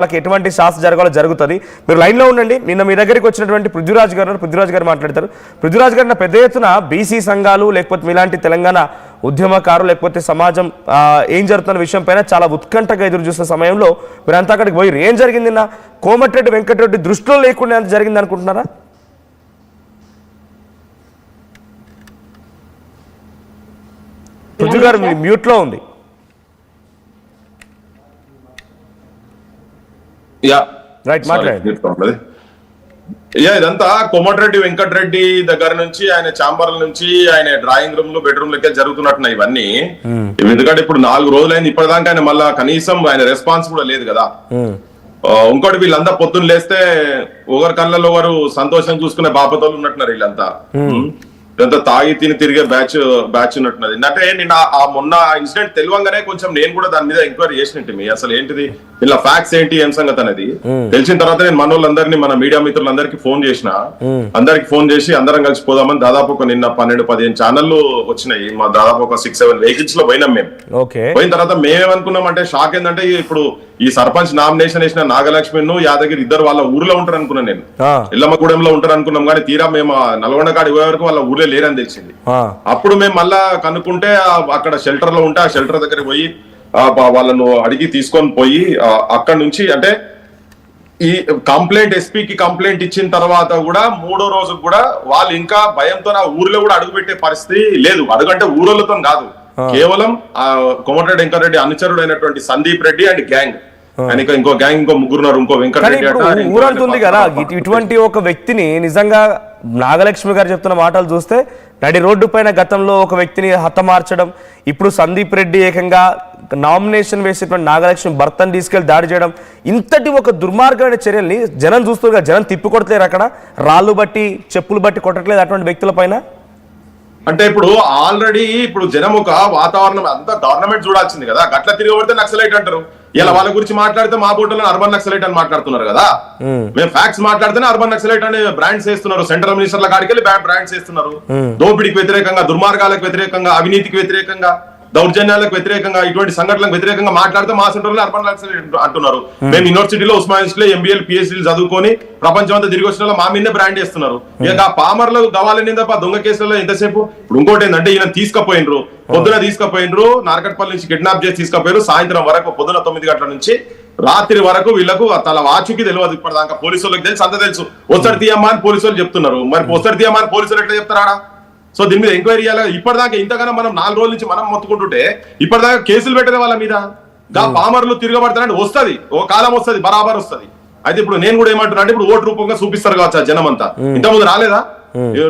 వాళ్ళకి ఎటువంటి శాస్త్ర జరగాలో జరుగుతుంది. మీరు లైన్లో ఉండండి. నిన్న మీ దగ్గరికి వచ్చినటువంటి పృథ్వీరాజ్ గారు మాట్లాడతారు. పృథ్వీరాజ్ గారు పెద్ద ఎత్తున బీసీ సంఘాలు లేకపోతే మీలాంటి తెలంగాణ ఉద్యమకారులు లేకపోతే సమాజం ఏం జరుగుతున్న విషయం పైన చాలా ఉత్కంఠగా ఎదురు చూస్తున్న సమయంలో మీరంతా అక్కడికి పోయి ఏం జరిగింది? నిన్న కోమటిరెడ్డి వెంకటరెడ్డి దృష్టిలో లేకుండా ఎంత జరిగింది అనుకుంటున్నారా? పృథ్వీ గారు మ్యూట్లో ఉంది. ఇదంతా కోమటిరెడ్డి వెంకటరెడ్డి దగ్గర నుంచి ఆయన ఛాంబర్ల నుంచి ఆయన డ్రాయింగ్ రూమ్ లో బెడ్రూమ్ లెక్క జరుగుతున్నట్టున్నాయి ఇవన్నీ. ఎందుకంటే ఇప్పుడు 4 రోజులైంది, ఇప్పటిదాకా ఆయన మళ్ళా కనీసం ఆయన రెస్పాన్స్ కూడా లేదు కదా. ఇంకోటి వీళ్ళంతా పొద్దున్న లేస్తే ఒకరి కళ్ళలో ఒకరు సంతోషం చూసుకునే బాపతలు ఉన్నట్టున్నారు వీళ్ళంతా. ఇదంతా తాగి తిని తిరిగే బ్యాచ్ ఉన్నట్టున్నది. అంటే నిన్న మొన్న ఇన్సిడెంట్ తెలియంగానే కొంచెం నేను కూడా దాని మీద ఎంక్వైరీ చేసినట్టు అసలు ఏంటిది ఇలా ఫ్యాక్ట్స్ ఏంటి ఏం సంగతి అనేది తెలిసిన తర్వాత నేను మన వాళ్ళందరినీ మన మీడియా మిత్రులందరికీ ఫోన్ చేసిన. అందరికి ఫోన్ చేసి అందరం కలిసి పోదామని దాదాపు ఒక నిన్న 12-15 ఛానళ్లు వచ్చినాయి. మా దాదాపు ఒక 6-7 వెహికల్స్ లో పోయినాం మేము. పోయిన తర్వాత మేమేమనుకున్నాం అంటే షాక్ ఏంటంటే ఇప్పుడు ఈ సర్పంచ్ నామినేషన్ వేసిన నాగలక్ష్మి యాదగిరి ఇద్దరు వాళ్ళ ఊర్లో ఉంటారు అనుకున్నాను నేను. ఇల్లమ్మగూడెంలో ఉంటారు అనుకున్నాం కానీ తీరా మేము నల్గొండ కాడి పోయే వరకు వాళ్ళ ఊర్లో లేరని తెలిసింది. అప్పుడు మేము మళ్ళా కనుక్కుంటే అక్కడ షెల్టర్ లో ఉంటే ఆ షెల్టర్ దగ్గర పోయి వాళ్ళను అడిగి తీసుకొని పోయి అక్కడ నుంచి అంటే ఈ కంప్లైంట్ ఎస్పీకి కంప్లైంట్ ఇచ్చిన తర్వాత కూడా 3వ రోజు కూడా వాళ్ళు ఇంకా భయంతో ఆ ఊర్లో కూడా అడుగుపెట్టే పరిస్థితి లేదు. అడుగంటే ఊరోళ్ళతో కాదు, కేవలం కోమటిరెడ్డి వెంకటరెడ్డి అనుచరుడు అయినటువంటి సందీప్ రెడ్డి అండ్ గ్యాంగ్, ఆయన ఇంకో గ్యాంగ్ ఇంకో ముగ్గురున్నారు, ఇంకో వెంకటరెడ్డి ఊరంటుంది కదా. ఇటువంటి ఒక వ్యక్తిని నిజంగా నాగలక్ష్మి గారు చెప్తున్న మాటలు చూస్తే నడి రోడ్డు పైన గతంలో ఒక వ్యక్తిని హతమార్చడం, ఇప్పుడు సందీప్ రెడ్డి ఏకంగా నామినేషన్ వేసేటువంటి నాగలక్ష్మి భర్తను తీసుకెళ్లి దాడి చేయడం, ఇంతటి ఒక దుర్మార్గమైన చర్యల్ని జనం చూస్తారు. జనం తిప్పికొడతలేరు, అక్కడ రాళ్ళు బట్టి చెప్పులు బట్టి కొట్టట్లేదు అటువంటి వ్యక్తుల పైన. అంటే ఇప్పుడు ఆల్రెడీ ఇప్పుడు జనం ఒక వాతావరణం అంతా గవర్నమెంట్ చూడాల్సింది కదా. గట్ల తిరిగి నక్సలైట్ అంటారు. ఇలా వాళ్ళ గురించి మాట్లాడితే మా బోర్డులో అర్బన్ నక్సలైట్ అని మాట్లాడుతున్నారు కదా. మేము ఫ్యాక్ట్స్ మాట్లాడితేనే అర్బన్ నక్సలైట్ అనే బ్రాండ్స్ వేస్తున్నారు. సెంట్రల్ మినిస్టర్ల కాడికి వెళ్ళి బ్రాండ్స్ వేస్తున్నారు. దోపిడీకి వ్యతిరేకంగా, దుర్మార్గాలకు వ్యతిరేకంగా, అవినీతికి వ్యతిరేకంగా, దౌర్జన్యాలకు వ్యతిరేకంగా, ఇటువంటి సంఘటనలకు వ్యతిరేకంగా మాట్లాడితే మా సెంటర్లో అర్బన్ నక్సలైట్ అంటున్నారు. మేము యూనివర్సిటీలో ఉస్మానియాలో ఎంబీఏలు పిహెచ్డీలు చదువుకొని ప్రపంచం అంతా తిరిగి వచ్చిన మా మీదే బ్రాండ్ చేస్తున్నారు. ఇక పామర్లు గవాలని తప్ప దొంగ కేసులలో ఎంతసేపు. ఇప్పుడు ఇంకోటి ఏంటంటే ఈయన తీసుకుపోయినరు, పొద్దున తీసుకుపోయినరు, నార్కట్పల్లి నుంచి కిడ్నాప్ చేసి తీసుకుపోయారు. సాయంత్రం వరకు పొద్దున 9 గంటల నుంచి రాత్రి వరకు వీళ్ళకు తల వాచుకి తెలియదు. ఇప్పటిదాకా పోలీసు వాళ్ళకి తెలుసు, అంత తెలుసు. వస్తడి తీయమ్మా అని పోలీసు వాళ్ళు చెప్తున్నారు. మరి వస్తడి తీయమ్మా అని పోలీసులు ఎట్లా చెప్తారా? సో దీని మీద ఎంక్వైరీ చేయాలి. ఇప్పటిదాకా ఇంతగానో మనం 4 రోజుల నుంచి మనం మొత్తుకుంటుంటే ఇప్పటిదాకా కేసులు పెట్టిన వాళ్ళ మీద పామర్లు తిరగబడతారంటే వస్తుంది, ఓ కాలం వస్తుంది, బరాబర్ వస్తుంది. అయితే ఇప్పుడు నేను కూడా ఏమంటున్నా అంటే ఇప్పుడు ఓటు రూపంగా చూపిస్తారు కావచ్చు జనం అంతా. ఇంతకుముందు రాలేదా?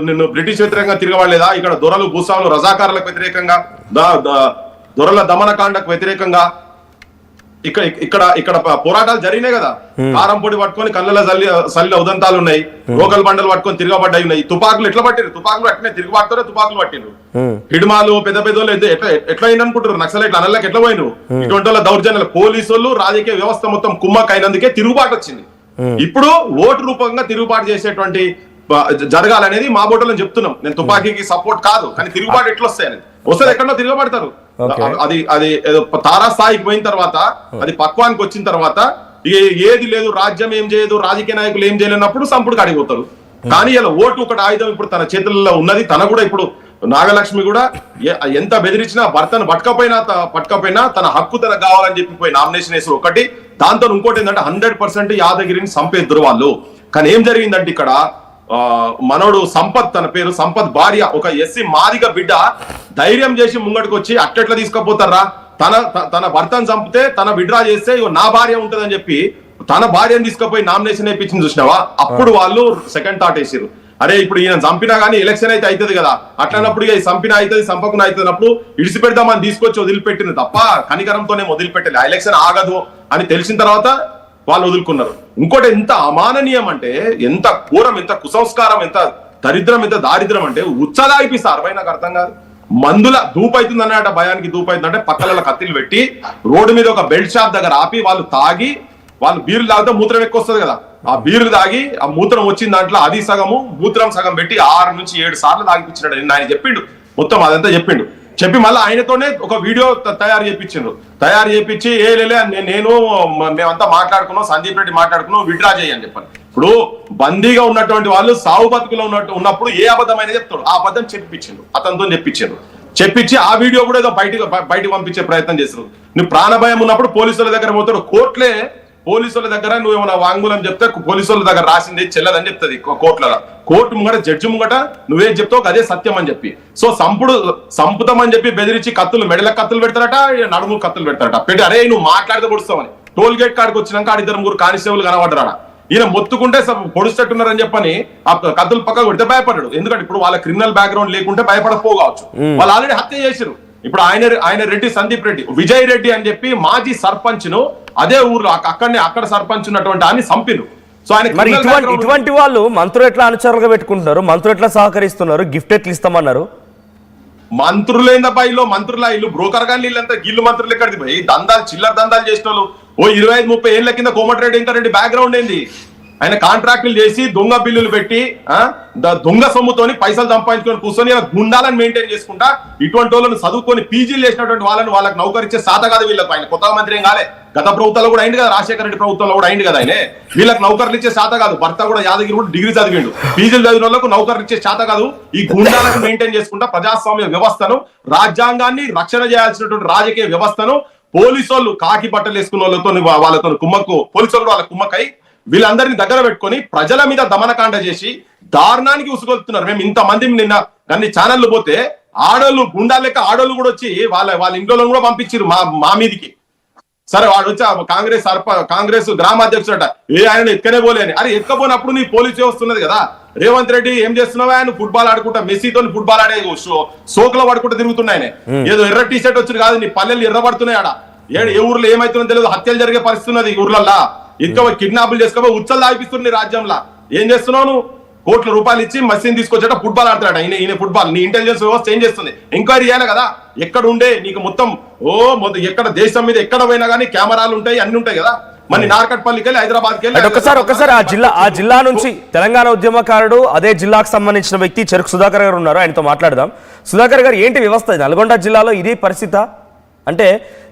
నిన్ను బ్రిటిష్ వ్యతిరేకంగా తిరగబడలేదా? ఇక్కడ దొరలు భూస్వాములు రజాకారులకు వ్యతిరేకంగా, దొరల దమనకాండకు వ్యతిరేకంగా ఇక్కడ పోరాటాలు జరిగినాయి కదా. కారం పొడి పట్టుకొని కళ్ళలో సల్లి ఉదంతాలు ఉన్నాయి, రోకల్ బండలు పట్టుకొని తిరగబడ్డాయి ఉన్నాయి. తుపాకులు ఎట్లా పట్టిరు? తుపాకులు అట్నే తిరుగుబాటుతోనే తుపాకులు పట్టిండ్రు. హిడ్మాలు పెద్ద పెద్దోళ్ళు ఎట్లా అయింది అనుకుంటారు? నక్సలైట్లు అనల్లోకి ఎట్లా పోయినరు? ఇటువంటి వాళ్ళ దౌర్జన్యాలు, పోలీసులు రాజకీయ వ్యవస్థ మొత్తం కుమ్మక్ అయినందుకే తిరుగుబాటు వచ్చింది. ఇప్పుడు ఓటు రూపంగా తిరుగుబాటు చేసేటువంటి జరగాలనేది మా బోటలో చెప్తున్నాం. నేను తుపాకీకి సపోర్ట్ కాదు, కానీ తిరుగుబాటు ఎట్లా వస్తాయని వస్తుంది. ఎక్కడో తిరగబడతారు. అది తారాస్థాయికి పోయిన తర్వాత, అది పక్వానికి వచ్చిన తర్వాత ఏది లేదు, రాజ్యం ఏం చేయదు, రాజకీయ నాయకులు ఏం చేయలేనప్పుడు సంపుడు అడిగిపోతారు. కానీ ఇలా ఓటు ఒకటి ఆయుధం ఇప్పుడు తన చేతుల్లో ఉన్నది. తన కూడా ఇప్పుడు నాగలక్ష్మి కూడా ఎంత బెదిరించినా భర్తను పట్టుకపోయినా తన హక్కు తనకు కావాలని చెప్పిపోయి నామినేషన్ వేసి ఒకటి. దాంతో ఇంకోటి ఏంటంటే 100% యాదగిరిని చంపేద్దరు వాళ్ళు. కానీ ఏం జరిగిందంటే ఇక్కడ మనోడు సంపత్, తన పేరు సంపత్ భార్య, ఒక ఎస్సీ మాదిగ బిడ్డ ధైర్యం చేసి ముంగడికి వచ్చి అట్టెట్లా తీసుకుపోతారా, తన భర్తను చంపితే తన విడ్రా చేస్తే నా భార్య ఉంటుందని చెప్పి తన భార్యను తీసుకుపోయి నామినేషన్ వేయించింది చూసినావా. అప్పుడు వాళ్ళు సెకండ్ థాట్ వేసారు, అరే ఇప్పుడు ఈయన చంపినా కానీ ఎలక్షన్ అయితే అవుతుంది కదా, అట్లన్నప్పుడు ఇక చంపినా అవుతుంది చంపకుండా అవుతున్నప్పుడు ఇడిచిపెడదామని తీసుకొచ్చి వదిలిపెట్టింది తప్ప కనికరంతోనే వదిలిపెట్టలేదు. ఆ ఎలక్షన్ ఆగదు అని తెలిసిన తర్వాత వాళ్ళు వదులుకున్నారు. ఇంకోటి ఎంత అమాననీయం అంటే, ఎంత ఘోరం, ఎంత కుసంస్కారం, ఎంత దరిద్రం, ఎంత దారిద్రం అంటే ఉచ్చదాయిపిస్తారు. నాకు అర్థం కాదు. మందుల దూపైతుంది అన్నట, భయానికి దూపైతుంది అంటే పక్కల కత్తిలు పెట్టి రోడ్డు మీద ఒక బెల్ట్ షాప్ దగ్గర ఆపి వాళ్ళు తాగి, వాళ్ళు బీర్లు తాగితే మూత్రం ఎక్కువ వస్తుంది కదా, ఆ బీర్లు తాగి ఆ మూత్రం వచ్చిన దాంట్లో అది సగము మూత్రం సగం పెట్టి 6 నుంచి 7 సార్లు తాగిపించినాడు. ఆయన చెప్పిండు, మొత్తం అదంతా చెప్పిండు. చెప్పి మళ్ళీ ఆయనతోనే ఒక వీడియో తయారు చేయించి నేను మేమంతా మాట్లాడుకున్నాం, సందీప్ రెడ్డి మాట్లాడుకున్నాం, విడ్రా చేయని చెప్పాను. ఇప్పుడు బందీగా ఉన్నటువంటి వాళ్ళు సాగు బతుకులో ఉన్నప్పుడు ఏ అబద్ధమైన చెప్తాడు, ఆ అబద్ధం చెప్పించిండు, అతనితో చెప్పించి ఆ వీడియో కూడా ఏదో బయటకు పంపించే ప్రయత్నం చేస్తారు. నువ్వు ప్రాణభయం ఉన్నప్పుడు పోలీసుల దగ్గర పోతాడు, కోర్టులే పోలీసుల దగ్గర నువ్వు ఏమైనా వాంగ్మూలం చెప్తే పోలీసుల దగ్గర రాసింది చెల్లదని చెప్తుంది కోర్టులలో. కోర్టు ముంగట జడ్జి ముంగట నువ్వేం చెప్తావు అదే సత్యం అని చెప్పి. సో సంపుతామని చెప్పి బెదిరించి మెడల కత్తులు పెడతారట, నడుము కత్తులు పెడతారట. పెట్టి అరే నువ్వు మాట్లాడితే పొడుస్తావని టోల్ గేట్ కాడికి వచ్చినాక 2-3 కానిస్టేబుల్ కనబడ్డారా. ఈయన మొత్తుకుంటే పొడుస్తున్నని చెప్పని ఆ కత్తులు పక్కకు పెడితే భయపడ్డాడు. ఎందుకంటే ఇప్పుడు వాళ్ళ క్రిమినల్ బ్యాక్గ్రౌండ్ లేకుంటే భయపడకపోవచ్చు. వాళ్ళు ఆల్రెడీ హత్య చేశారు. ఇప్పుడు ఆయన రెడ్డి, సందీప్ రెడ్డి, విజయ్ రెడ్డి అని చెప్పి మాజీ సర్పంచ్ ను అదే ఊర్లో అక్కడ సర్పంచ్ ఉన్నటువంటి ఆయన చంపిను. సో ఆయన ఇటువంటి వాళ్ళు మంత్రులు ఎట్లా అనుచరులుగా పెట్టుకుంటున్నారు, మంత్రులు ఎట్లా సహకరిస్తున్నారు, గిఫ్ట్ ఎట్లా ఇస్తామన్నారు? మంత్రులేందబ్బా ఇల్లు మంత్రుల ఇల్లు బ్రోకర్ గాని వీళ్ళంతా గిల్లు మంత్రులు ఎక్కడిది పోయి దందాలు చిల్లర దందాలు చేసిన వాళ్ళు. ఓ 25-30 ఏళ్ల కింద కోమటిరెడ్డి ఇంకా రెడ్డి బ్యాక్గ్రౌండ్ ఏంది? ఆయన కాంట్రాక్టులు చేసి దొంగ బిల్లులు పెట్టి దొంగ సొమ్ముతోని పైసలు సంపాదించుకొని కూర్చొని గుండాలను మెయింటైన్ చేసుకుంటా ఇటువంటి వాళ్ళని చదువుకొని పీజీలు చేసినటువంటి వాళ్ళకి నౌకరిచ్చే సాత కాదు వీళ్ళకి. ఆయన కొత్త మంత్రి ఏం కాలే, గత ప్రభుత్వంలో కూడా అయింది కదా, రాజశేఖర రెడ్డి ప్రభుత్వంలో కూడా అయింది కదా. ఆయన వీళ్ళకి నౌకర్లు ఇచ్చే శాత కాదు. భర్త కూడా యాదగిరి కూడా డిగ్రీ చదివిండు, పీజీలు చదివిన వాళ్ళకు నౌకర్లు ఇచ్చే శాత కాదు. ఈ గుండాలను మెయింటైన్ చేసుకుంటా ప్రజాస్వామ్య వ్యవస్థను, రాజ్యాంగాన్ని రక్షణ చేయాల్సినటువంటి రాజకీయ వ్యవస్థను పోలీసు వాళ్ళు కాకి బట్టలు వేసుకున్న వాళ్ళతో పోలీసు వాళ్ళు వాళ్ళ కుమ్మకై వీళ్ళందరినీ దగ్గర పెట్టుకొని ప్రజల మీద దమనకాండ చేసి దారుణానికి ఉసుగొలుతున్నారు. మేము ఇంతమంది నిన్న అన్ని ఛానళ్లు పోతే ఆడోళ్ళు గుండాల లెక్క ఆడోళ్ళు కూడా వచ్చి వాళ్ళ ఇంట్లో కూడా పంపించారు మా మీదికి. సరే వాడు వచ్చి కాంగ్రెస్ గ్రామాధ్యక్షుడట, ఆయన ఎక్కనే పోలే అని. అరే ఎక్కపోయినప్పుడు నీ పోలీసు వ్యవస్థ ఉన్నది కదా. రేవంత్ రెడ్డి ఏం చేస్తున్నావా, ఆయన ఫుట్బాల్ ఆడుకుంటా మెస్సీతో ఫుట్బాల్ ఆడే సోకులో పడుకుంటూ తిరుగుతున్నాయన. ఏదో ఎర్ర టీ షర్ట్ వచ్చి కాదు, నీ పల్లెలు ఎర్రబడుతున్నాయి. ఆడ ఏ ఊర్లో ఏమైతుందో తెలియదు, హత్యలు జరిగే పరిస్థితి ఉన్నది ఈ ఊర్లల్లా. ఇంకా కిడ్నాపులు చేసుకోబోయి ఉచ్చలు దాగిపిస్తుంది రాజ్యంలో. ఏం చేస్తున్నావు? కోట్ల రూపాయలు ఇచ్చి మసీన్ తీసుకొచ్చాట ఫుట్బాల్ ఆడతాడ ఈయన ఫుట్బాల్. నీ ఇంటెలిజెన్స్ వ్యవస్థ ఏం చేస్తుంది? ఎంక్వైరీ చేయాలి కదా. ఎక్కడ ఉండే నీకు మొత్తం ఎక్కడ దేశం మీద ఎక్కడ పోయినా కానీ కెమెరాలు ఉంటాయి, అన్ని ఉంటాయి కదా. మరి నార్కట్పల్లికి వెళ్ళి హైదరాబాద్కి వెళ్ళి ఒకసారి ఆ జిల్లా నుంచి తెలంగాణ ఉద్యమకారుడు, అదే జిల్లాకు సంబంధించిన వ్యక్తి చెరుకు సుధాకర్ గారు ఉన్నారు, ఆయనతో మాట్లాడదాం. సుధాకర్ గారు, ఏంటి వ్యవస్థ నల్గొండ జిల్లాలో ఇదే పరిస్థితి? అంటే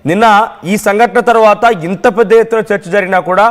నిన్న ఈ సంఘటన తర్వాత ఇంత పెద్ద ఎత్తున చర్చ జరిగినా కూడా